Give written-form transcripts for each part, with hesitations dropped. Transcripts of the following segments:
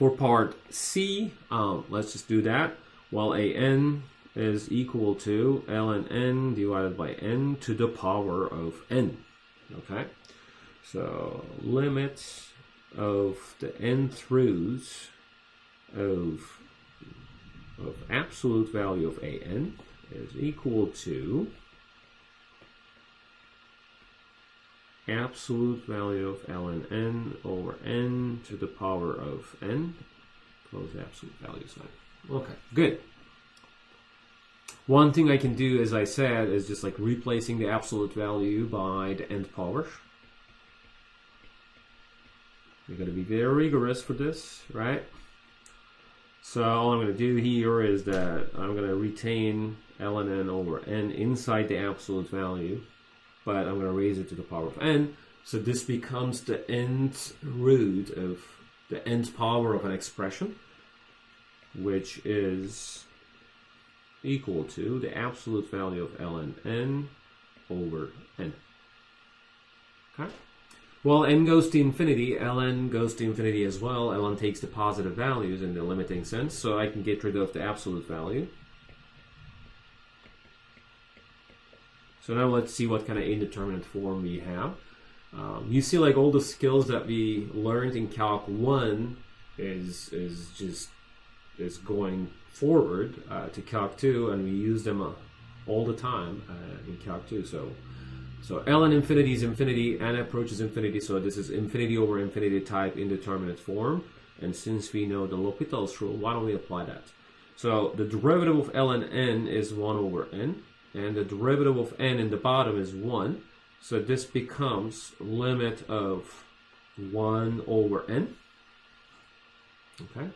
For part C, let's just do that. Well, an is equal to ln divided by n to the power of n. Okay, so limit of the nth roots of absolute value of an is equal to absolute value of ln n over n to the power of n, close absolute value sign. Okay, good. One thing I can do, as I said, is just like replacing the absolute value by the nth power. You're going to be very rigorous for this, right? So all I'm going to do here is that I'm going to retain ln n over n inside the absolute value, but I'm going to raise it to the power of n. So this becomes the nth root of the nth power of an expression, which is equal to the absolute value of ln n over n. Okay? Well, n goes to infinity, ln goes to infinity as well. ln takes the positive values in the limiting sense, so I can get rid of the absolute value. So now let's see what kind of indeterminate form we have. You see, like, all the skills that we learned in Calc 1 is going forward to Calc 2, and we use them all the time in Calc 2. So ln infinity is infinity, n approaches infinity, so this is infinity over infinity type indeterminate form. And since we know the L'Hopital's rule, why don't we apply that? So the derivative of ln n is 1 over n, and the derivative of n in the bottom is 1. So this becomes limit of 1 over n. Okay.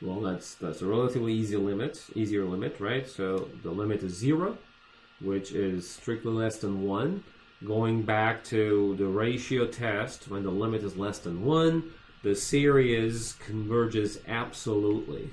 Well, that's a relatively easier limit, right? So the limit is 0, which is strictly less than 1. Going back to the ratio test, when the limit is less than 1, the series converges absolutely.